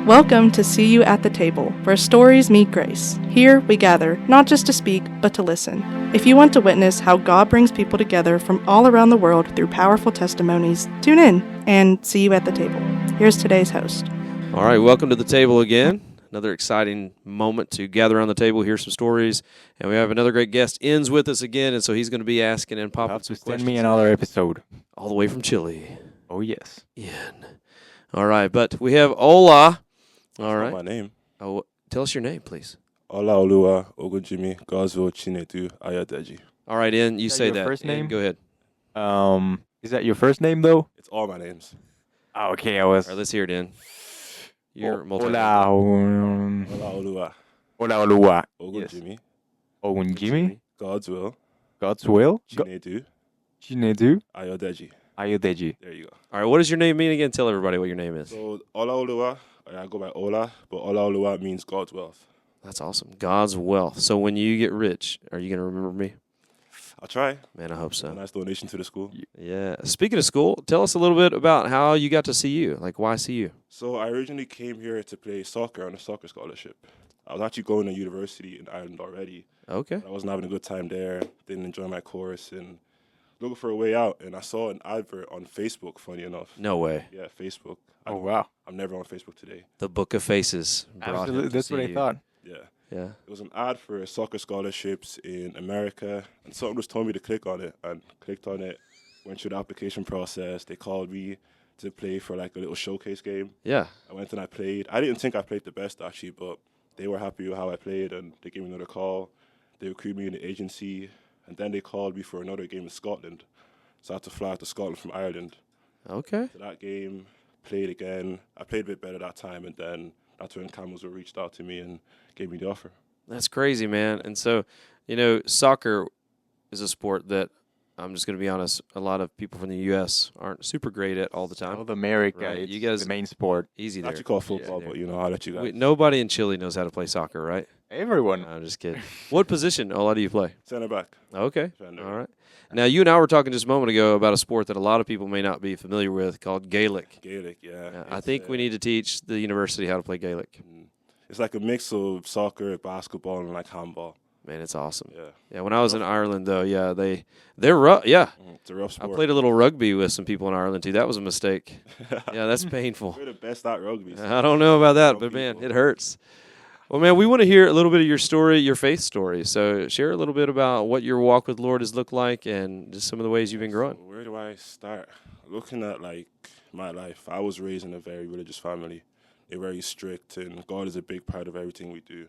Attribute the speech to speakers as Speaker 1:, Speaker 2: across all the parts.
Speaker 1: Welcome to See You at the Table, where stories meet grace. Here we gather, not just to speak, but to listen. If you want to witness how God brings people together from all around the world through powerful testimonies, tune in and see you at the table. Here's today's host.
Speaker 2: All right, welcome to the table again. Another exciting moment to gather around the table, hear some stories, and we have another great guest, Ian's with us again, and so he's going to be asking and popping some questions.
Speaker 3: Send me another episode.
Speaker 2: All the way from Chile.
Speaker 3: Oh, yes.
Speaker 2: Ian. All right, but we have Ola. All right.
Speaker 4: My name.
Speaker 2: Oh, tell us your name, please.
Speaker 4: Ola Oluwa Ogunjimi Campbellsville Chinedu Ayadeji.
Speaker 2: All right, Ian, you say
Speaker 3: your
Speaker 2: that.
Speaker 3: first name?
Speaker 2: Ian, go ahead.
Speaker 3: Is that your first name, though?
Speaker 4: It's all my names.
Speaker 3: Oh, okay, I was...
Speaker 2: All right, let's hear it, Ian. You're
Speaker 3: Ola
Speaker 4: Ola
Speaker 3: Oluwa.
Speaker 4: Ogunjimi
Speaker 3: Ogunjimi.
Speaker 4: God's will
Speaker 3: God's will.
Speaker 4: Chinedu
Speaker 3: Chinedu.
Speaker 4: Ayadeji.
Speaker 3: Ayodeji.
Speaker 4: There you go.
Speaker 2: All right, what does your name mean again? Tell everybody what your name is.
Speaker 4: So Ola Oluwa, I go by Ola, but Ola Oluwa means God's wealth.
Speaker 2: That's awesome. God's wealth. So when you get rich, are you going to remember me?
Speaker 4: I'll try.
Speaker 2: Man, I hope so.
Speaker 4: A nice donation to the school.
Speaker 2: Yeah. Speaking of school, tell us a little bit about how you got to CU. Like, why CU?
Speaker 4: So I originally came here to play soccer on a soccer scholarship. I was actually going to university in Ireland already.
Speaker 2: Okay.
Speaker 4: I wasn't having a good time there, didn't enjoy my course, and looking for a way out. And I saw an advert on Facebook, funny enough.
Speaker 2: No way.
Speaker 4: Yeah, Facebook.
Speaker 3: Oh, wow.
Speaker 4: I'm never on Facebook today.
Speaker 2: The Book of Faces. brought him
Speaker 3: Absolutely.
Speaker 2: to
Speaker 3: That's what I
Speaker 2: CU.
Speaker 3: thought.
Speaker 4: Yeah.
Speaker 2: Yeah.
Speaker 4: It was an ad for soccer scholarships in America, and someone just told me to click on it, and clicked on it, went through the application process. They called me to play for like a little showcase game.
Speaker 2: Yeah.
Speaker 4: I went and I played. I didn't think I played the best, actually, but they were happy with how I played, and they gave me another call. They recruited me in the agency, and then they called me for another game in Scotland. So I had to fly out to Scotland from Ireland.
Speaker 2: Okay.
Speaker 4: To that game, played again. I played a bit better that time, and then that's when Campbellsville reached out to me and gave me the offer.
Speaker 2: That's crazy, man. And so, you know, soccer is a sport that, I'm just going to be honest, a lot of people from the U.S. aren't super great at all the time.
Speaker 3: South America,
Speaker 2: Right.
Speaker 3: it's
Speaker 2: You guys-
Speaker 3: the main sport.
Speaker 2: Easy
Speaker 4: I
Speaker 2: there.
Speaker 4: actually call football,
Speaker 2: Yeah.
Speaker 4: but, I'll let you guys.
Speaker 2: Nobody in Chile knows how to play soccer, right?
Speaker 3: Everyone.
Speaker 2: No, I'm just kidding. What position, Ola, do you play?
Speaker 4: Center back.
Speaker 2: Okay.
Speaker 4: Defender.
Speaker 2: All right. Now, you and I were talking just a moment ago about a sport that a lot of people may not be familiar with called Gaelic.
Speaker 4: Gaelic, yeah.
Speaker 2: I think we need to teach the university how to play Gaelic.
Speaker 4: It's like a mix of soccer, basketball, and like handball.
Speaker 2: Man, it's awesome.
Speaker 4: Yeah.
Speaker 2: Yeah, when I was in Ireland, though, yeah, they're rough. Yeah,
Speaker 4: It's a rough
Speaker 2: I
Speaker 4: sport.
Speaker 2: played a little rugby with some people in Ireland, too. That was a mistake. Yeah, that's painful.
Speaker 4: We're the best at rugby. so-
Speaker 2: I don't know about that,
Speaker 4: Some
Speaker 2: but, man,
Speaker 4: people.
Speaker 2: it hurts. Well, man, we want to hear a little bit of your story, your faith story. So share a little bit about what your walk with Lord has looked like and just some of the ways you've been growing.
Speaker 4: So where do I start? Looking at like my life, I was raised in a very religious family. They're very strict, and God is a big part of everything we do.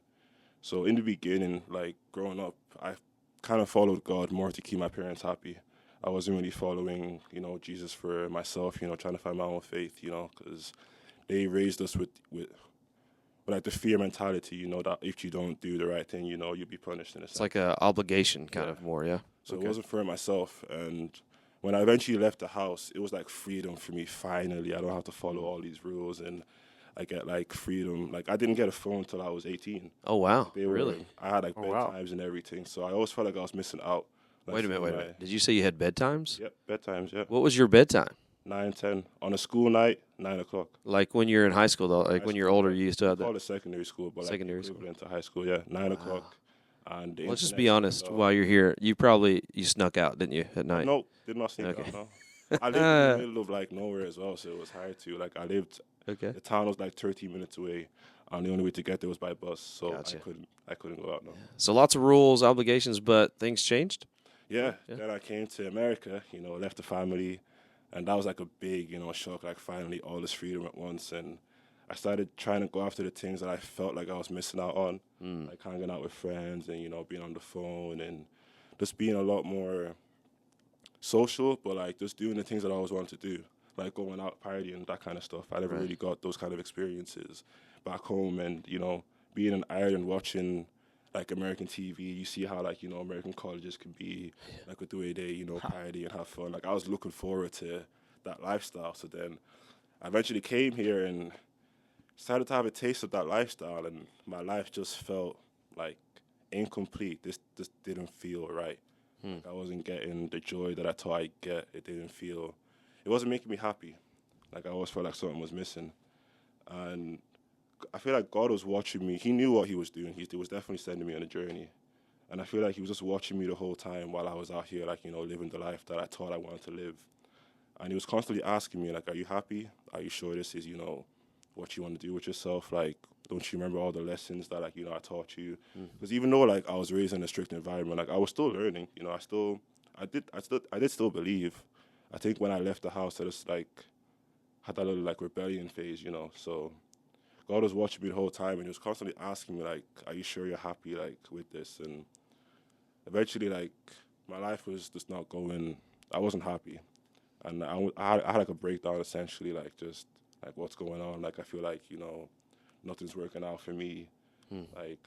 Speaker 4: So in the beginning, like growing up, I kind of followed God more to keep my parents happy. I wasn't really following, Jesus for myself, trying to find my own faith, because they raised us with like the fear mentality, that if you don't do the right thing, you'll be punished in a sense.
Speaker 2: It's like an obligation kind
Speaker 4: Yeah.
Speaker 2: of more, yeah?
Speaker 4: So
Speaker 2: Okay.
Speaker 4: it wasn't for myself. And when I eventually left the house, it was like freedom for me, finally. I don't have to follow all these rules, and I get like freedom. Like I didn't get a phone until I was 18.
Speaker 2: Oh, wow.
Speaker 4: They were,
Speaker 2: Really?
Speaker 4: I had like
Speaker 3: Oh, wow.
Speaker 4: bedtimes and everything. So I always felt like I was missing out. Like,
Speaker 2: Wait a minute,
Speaker 4: from my-
Speaker 2: Did you say you had bedtimes?
Speaker 4: Yep, bedtimes, yeah.
Speaker 2: What was your bedtime?
Speaker 4: 9, 10. On a school night, 9 o'clock.
Speaker 2: Like when you're in high school, though? Like
Speaker 4: High
Speaker 2: when you're
Speaker 4: school,
Speaker 2: older,
Speaker 4: yeah.
Speaker 2: you used to have
Speaker 4: Call
Speaker 2: that?
Speaker 4: it secondary school, but
Speaker 2: Secondary
Speaker 4: like
Speaker 2: school.
Speaker 4: equivalent to high school, yeah. 9 o'clock. And the
Speaker 2: Let's just
Speaker 4: internet
Speaker 2: be honest.
Speaker 4: turned
Speaker 2: While
Speaker 4: off.
Speaker 2: you're here, you snuck out, didn't you, at night?
Speaker 4: Nope, did not sneak
Speaker 2: Okay.
Speaker 4: out, no. I lived in the middle of like nowhere as well, so it was hard to. Like I lived
Speaker 2: Okay.
Speaker 4: The town was like 13 minutes away, and the only way to get there was by bus. So
Speaker 2: Gotcha.
Speaker 4: I couldn't go out. No.
Speaker 2: So lots of rules, obligations, but things changed?
Speaker 4: Yeah.
Speaker 2: Yeah.
Speaker 4: Then I came to America. Left the family, and that was like a big, shock. Like finally, all this freedom at once, and I started trying to go after the things that I felt like I was missing out on, like hanging out with friends and being on the phone and just being a lot more social, but like just doing the things that I always wanted to do, like going out partying, that kind of stuff. I never
Speaker 2: Right.
Speaker 4: really got those kind of experiences back home, and being in Ireland watching like American TV, you see how like American colleges can be, like with the way they party and have fun. Like I was looking forward to that lifestyle. So then I eventually came here and started to have a taste of that lifestyle, and my life just felt like incomplete. This didn't feel right. Like I wasn't getting the joy that I thought I'd get. It wasn't making me happy. Like I always felt like something was missing. And I feel like God was watching me. He knew what he was doing. He was definitely sending me on a journey. And I feel like he was just watching me the whole time while I was out here, like, living the life that I thought I wanted to live. And he was constantly asking me, like, are you happy? Are you sure this is, what you want to do with yourself? Like, don't you remember all the lessons that, like, I taught you? Because even though, like, I was raised in a strict environment, like, I was still learning. I did still believe. I think when I left the house, I just, like, had that little, like, rebellion phase, So God was watching me the whole time, and he was constantly asking me, like, are you sure you're happy, like, with this? And eventually, like, my life was just not going, I wasn't happy. And I had like a breakdown, essentially, like, just, like, what's going on. Like, I feel like, nothing's working out for me.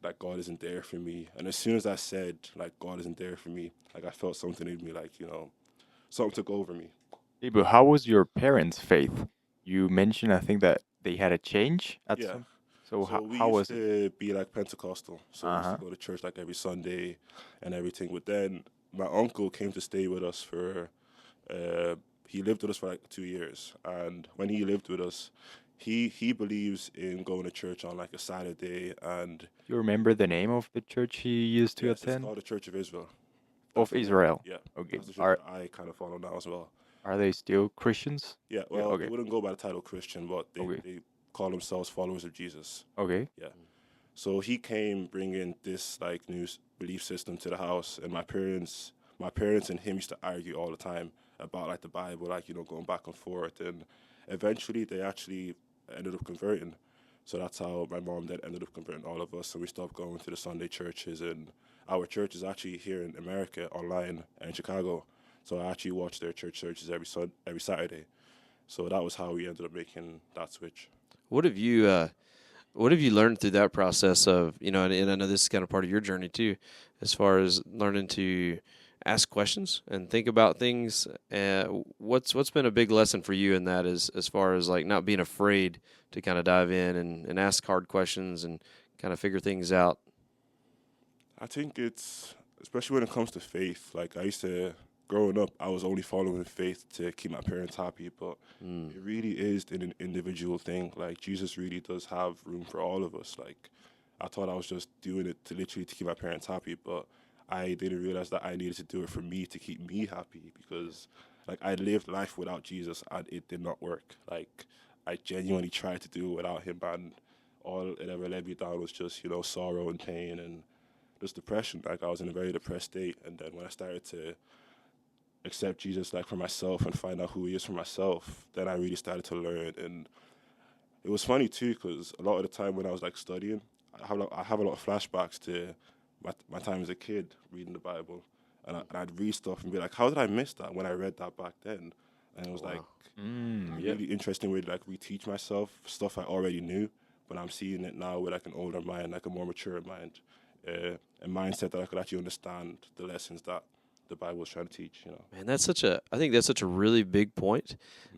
Speaker 4: Like God isn't there for me. And as soon as I said, like, God isn't there for me, like, I felt something in me, like, something took over me.
Speaker 3: Hey, but how was your parents' faith? You mentioned, I think, that they had a change at
Speaker 4: Yeah.
Speaker 3: some. So,
Speaker 4: We
Speaker 3: how
Speaker 4: used
Speaker 3: was it?
Speaker 4: to be like Pentecostal. So we used
Speaker 3: Uh-huh.
Speaker 4: to go to church like every Sunday and everything. But then my uncle came to stay with us for, he lived with us for like 2 years. And when he lived with us, he believes in going to church on like a Saturday. And
Speaker 3: You remember the name of the church he used to
Speaker 4: yes, it's
Speaker 3: attend?
Speaker 4: called the Church of Israel.
Speaker 3: Of
Speaker 4: That's the name.
Speaker 3: Israel.
Speaker 4: Yeah.
Speaker 3: Okay.
Speaker 4: That's the church that I kind of follow now as well.
Speaker 3: Are they still Christians?
Speaker 4: Yeah,
Speaker 3: Yeah,
Speaker 4: well,
Speaker 3: okay.
Speaker 4: they wouldn't go by the title Christian, but
Speaker 3: Okay.
Speaker 4: they call themselves followers of Jesus.
Speaker 3: Okay.
Speaker 4: Yeah. So he came bringing this like new belief system to the house, and my parents and him used to argue all the time about like the Bible, like going back and forth, and eventually they actually ended up converting. So that's how my mom then ended up converting all of us, and we stopped going to the Sunday churches. And our church is actually here in America, online and in Chicago. So I actually watch their church services every Saturday. So that was how we ended up making that switch.
Speaker 2: What have you learned through that process of, and I know this is kind of part of your journey too, as far as learning to ask questions and think about things? What's been a big lesson for you in that, as far as like not being afraid to kind of dive in and ask hard questions and kind of figure things out?
Speaker 4: I think it's, especially when it comes to faith, like growing up, I was only following faith to keep my parents happy, but it really is an individual thing. Like, Jesus really does have room for all of us. Like, I thought I was just doing it to literally to keep my parents happy, but I didn't realize that I needed to do it for me to keep me happy, because like I lived life without Jesus and it did not work. Like, I genuinely tried to do it without him, and all it ever led me down was just, sorrow and pain and just depression. Like, I was in a very depressed state, and then when I started to accept Jesus like for myself and find out who he is for myself, then I really started to learn. And it was funny too, because a lot of the time when I was like studying, I have a lot of flashbacks to my time as a kid reading the Bible, and I'd read stuff and be like, how did I miss that when I read that back then? And it was like a really interesting way to like reteach myself stuff I already knew, but I'm seeing it now with like an older mind, like a more mature mind, a mindset that I could actually understand the lessons that the Bible is trying to teach.
Speaker 2: Man, I think that's such a really big point,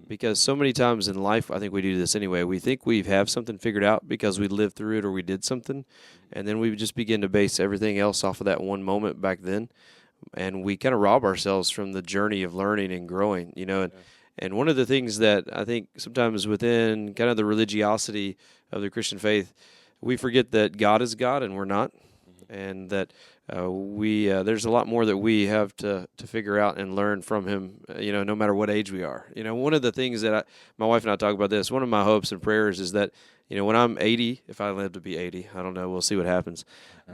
Speaker 2: because so many times in life, I think we do this anyway. We think we have something figured out because we lived through it or we did something, and then we just begin to base everything else off of that one moment back then, and we kind of rob ourselves from the journey of learning and growing, And one of the things that I think sometimes within kind of the religiosity of the Christian faith, we forget that God is God and we're not, and that there's a lot more that we have to figure out and learn from him, no matter what age we are. One of the things that my wife and I talk about this, one of my hopes and prayers is that, when I'm 80, if I live to be 80, I don't know, we'll see what happens.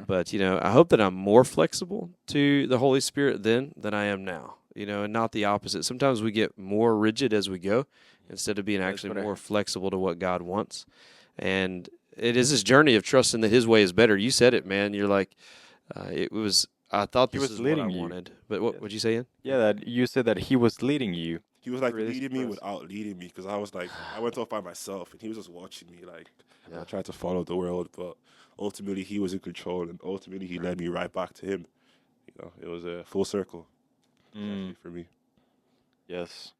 Speaker 2: But, I hope that I'm more flexible to the Holy Spirit then than I am now, and not the opposite. Sometimes we get more rigid as we go instead of being actually more flexible to what God wants. And it is this journey of trusting that his way is better. You said it, man. You're like, I thought this is what I wanted. But what'd you say, Ian?
Speaker 3: Yeah, that you said that he was leading you.
Speaker 4: He was like leading me without leading me, because I was like, I went off by myself and he was just watching me. Like, I tried to follow the world, but ultimately he was in control, and ultimately he led me right back to him. It was a full circle for me.
Speaker 3: Yes.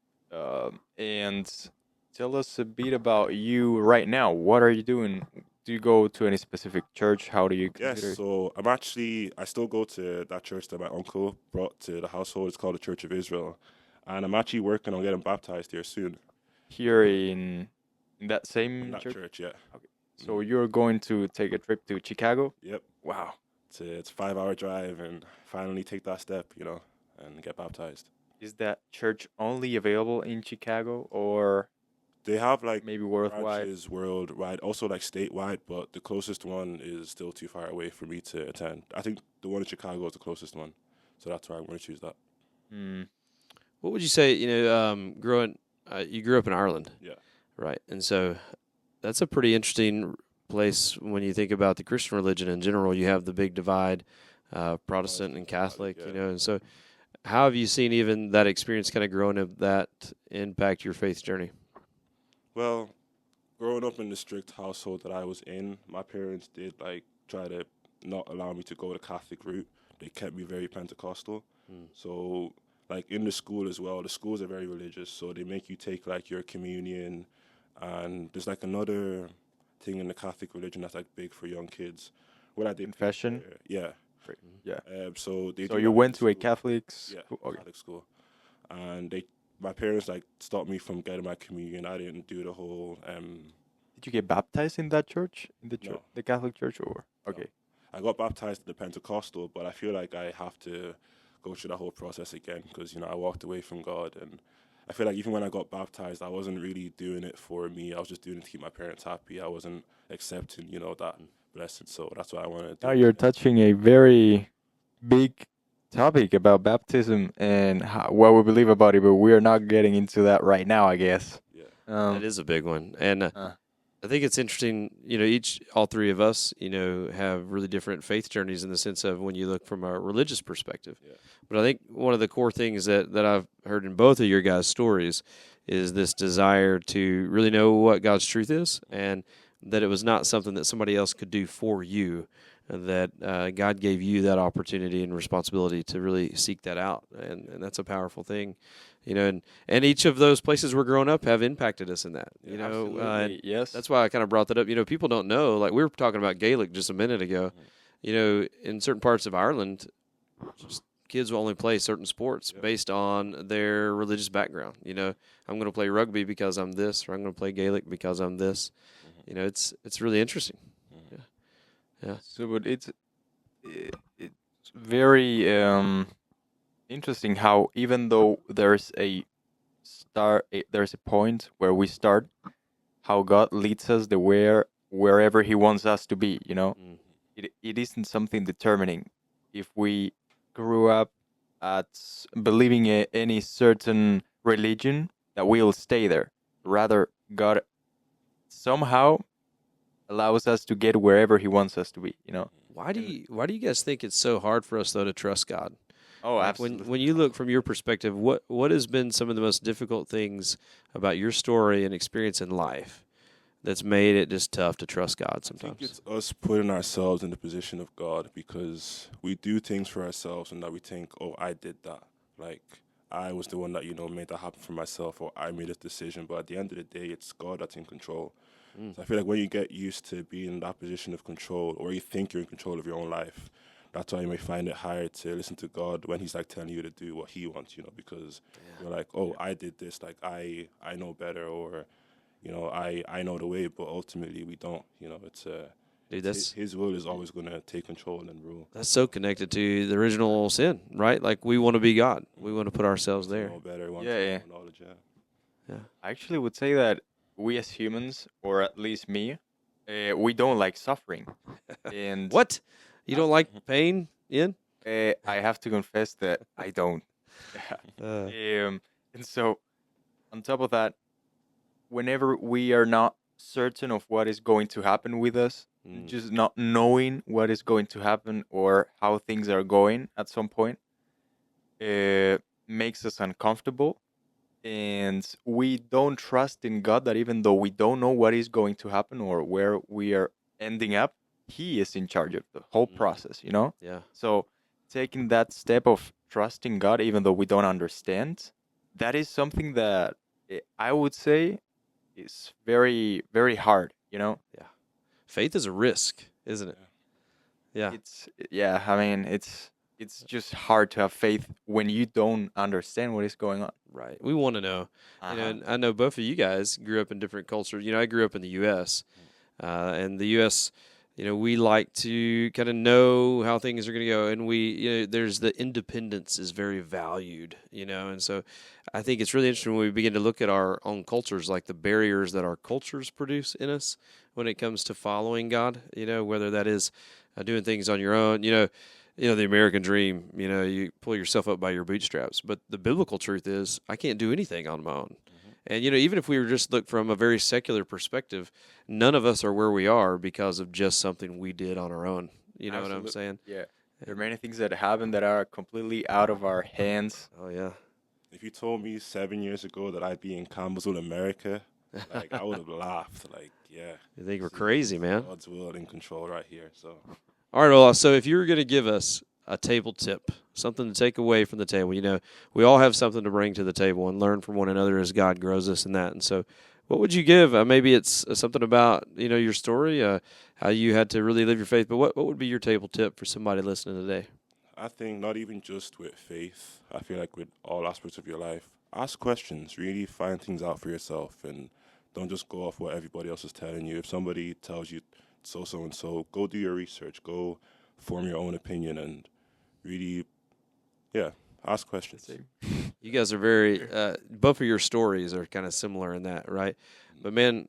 Speaker 3: And tell us a bit about you right now. What are you doing? Do you go to any specific church? How do you consider?
Speaker 4: Yes, so I still go to that church that my uncle brought to the household. It's called the Church of Israel. And I'm actually working on getting baptized here soon.
Speaker 3: Here in that same
Speaker 4: In that
Speaker 3: church?
Speaker 4: church, yeah.
Speaker 3: Okay. So you're going to take a trip to Chicago?
Speaker 4: Yep.
Speaker 3: Wow.
Speaker 4: It's a 5 hour drive and finally take that step, and get baptized.
Speaker 3: Is that church only available in Chicago or
Speaker 4: They have like
Speaker 3: maybe worldwide?
Speaker 4: branches worldwide, also like statewide, but the closest one is still too far away for me to attend. I think the one in Chicago is the closest one, so that's why I'm going to choose that.
Speaker 3: Hmm.
Speaker 2: What would you say? You grew up in Ireland,
Speaker 4: Yeah.
Speaker 2: right? And so that's a pretty interesting place when you think about the Christian religion in general. You have the big divide, Protestant and Catholic,
Speaker 4: yeah.
Speaker 2: and so how have you seen even that experience kind of growing up that impact your faith journey?
Speaker 4: Well, growing up in the strict household that I was in, my parents did like try to not allow me to go the Catholic route. They kept me very Pentecostal. So like in the school as well, the schools are very religious, so they make you take like your communion, and there's like another thing in the Catholic religion that's like big for young kids. What I did
Speaker 3: Confession?
Speaker 4: yeah.
Speaker 3: Yeah.
Speaker 4: So they
Speaker 3: So
Speaker 4: do
Speaker 3: you
Speaker 4: that
Speaker 3: went
Speaker 4: in
Speaker 3: to a
Speaker 4: school.
Speaker 3: Catholic
Speaker 4: Yeah,
Speaker 3: school? Okay.
Speaker 4: Catholic school, and my parents like stopped me from getting my communion. I didn't do the whole.
Speaker 3: Did you get baptized in that church? In the church,
Speaker 4: No.
Speaker 3: the Catholic church, or
Speaker 4: No.
Speaker 3: okay?
Speaker 4: I got baptized in the Pentecostal, but I feel like I have to go through that whole process again because I walked away from God, and I feel like even when I got baptized, I wasn't really doing it for me. I was just doing it to keep my parents happy. I wasn't accepting, that blessing. So that's what I want to do.
Speaker 3: Now you're touching a very big topic about baptism and what we believe about it, but we are not getting into that right now, I guess.
Speaker 4: Yeah.
Speaker 2: That is a big one, and I think it's interesting. All three of us, have really different faith journeys in the sense of when you look from a religious perspective.
Speaker 4: Yeah.
Speaker 2: But I think one of the core things that I've heard in both of your guys' stories is this desire to really know what God's truth is, and that it was not something that somebody else could do for you. That God gave you that opportunity and responsibility to really seek that out, and that's a powerful thing, and each of those places we're growing up have impacted us in that,
Speaker 3: Absolutely, yes.
Speaker 2: that's why I kind of brought that up. People don't know, like we were talking about Gaelic just a minute ago, in certain parts of Ireland, just kids will only play certain sports based on their religious background. I'm going to play rugby because I'm this, or I'm going to play Gaelic because I'm this. It's really interesting. Yeah.
Speaker 3: So, but it's very interesting how even though there's a there's a point where we start, how God leads us wherever He wants us to be. It isn't something determining if we grew up at believing in any certain religion that we'll stay there. Rather, God somehow allows us to get wherever He wants us to be.
Speaker 2: Why do you guys think it's so hard for us though to trust God?
Speaker 3: Oh,
Speaker 2: Like,
Speaker 3: absolutely.
Speaker 2: when you look from your perspective, what has been some of the most difficult things about your story and experience in life that's made it just tough to trust God
Speaker 4: I think
Speaker 2: sometimes?
Speaker 4: it's us putting ourselves in the position of God because we do things for ourselves and that we think, oh, I did that. Like, I was the one that, made that happen for myself, or I made this decision. But at the end of the day, it's God that's in control. So I feel like when you get used to being in that position of control, or you think you're in control of your own life, that's why you may find it hard to listen to God when He's like telling you to do what He wants, because you're like, oh, I did this, like I know better, or I know the way, but ultimately we don't. It's
Speaker 2: Dude,
Speaker 4: His will is always going to take control and rule.
Speaker 2: that's so connected to the original sin, right? Like we want to be God, we want to put ourselves there.
Speaker 4: Know better, want
Speaker 3: Yeah.
Speaker 4: more knowledge. Yeah.
Speaker 3: I actually would say that we as humans, or at least me, we don't like suffering. And
Speaker 2: What? You don't like pain, Ian?
Speaker 3: I have to confess that I don't.
Speaker 2: Uh,
Speaker 3: And so, on top of that, whenever we are not certain of what is going to happen with us, just not knowing what is going to happen or how things are going at some point, makes us uncomfortable. And we don't trust in God that even though we don't know what is going to happen or where we are ending up, He is in charge of the whole process,
Speaker 2: yeah.
Speaker 3: So taking that step of trusting God, even though we don't understand, that is something that I would say is very, very hard,
Speaker 2: Faith is a risk, isn't it? Yeah.
Speaker 3: It's just hard to have faith when you don't understand what is going on.
Speaker 2: Right. We want to know. And I know both of you guys grew up in different cultures. I grew up in the U.S., And the U.S., we like to kind of know how things are going to go, and there's the independence is very valued, and so I think it's really interesting when we begin to look at our own cultures, like the barriers that our cultures produce in us when it comes to following God, whether that is doing things on your own, the American dream, you pull yourself up by your bootstraps, but the biblical truth is I can't do anything on my own. And, even if we were just look from a very secular perspective, none of us are where we are because of just something we did on our own. You know what I'm saying?
Speaker 3: Yeah. There are many things that happen that are completely out of our hands.
Speaker 2: Oh, yeah.
Speaker 4: If you told me 7 years ago that I'd be in Campbellsville, America, I would have laughed. Yeah.
Speaker 2: You think we're crazy, man?
Speaker 4: God's will in control right here. So.
Speaker 2: All right, Ola. So if you were going to give us a table tip, something to take away from the table, we all have something to bring to the table and learn from one another as God grows us in that. And so what would you give? Maybe it's something about, your story, how you had to really live your faith. But what would be your table tip for somebody listening today?
Speaker 4: I think not even just with faith. I feel like with all aspects of your life, ask questions. Really find things out for yourself and don't just go off what everybody else is telling you. If somebody tells you so, go do your research. Go form your own opinion and really, ask questions.
Speaker 2: You guys are very, both of your stories are kind of similar in that, right? But man,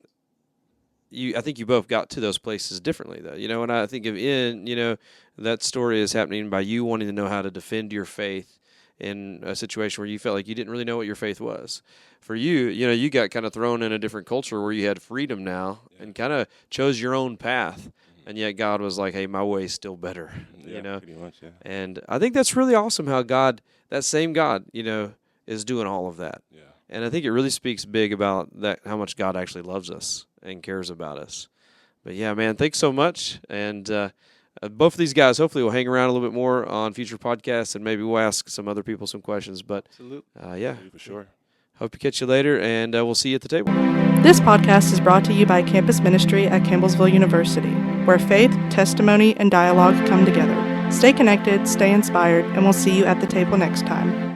Speaker 2: I think you both got to those places differently, though. And I think that story is happening by you wanting to know how to defend your faith in a situation where you felt like you didn't really know what your faith was. For you, you got kind of thrown in a different culture where you had freedom now and kind of chose your own path. And yet God was like, hey, my way's still better,
Speaker 4: Pretty much, yeah.
Speaker 2: And I think that's really awesome how God, that same God, is doing all of that.
Speaker 4: Yeah.
Speaker 2: And I think it really speaks big about that, how much God actually loves us and cares about us. But yeah, man, thanks so much. And both of these guys hopefully will hang around a little bit more on future podcasts, and maybe we'll ask some other people some questions. But yeah,
Speaker 4: For sure.
Speaker 2: Hope to catch you later, and we'll see you at the table.
Speaker 1: This podcast is brought to you by Campus Ministry at Campbellsville University, where faith, testimony, and dialogue come together. Stay connected, stay inspired, and we'll see you at the table next time.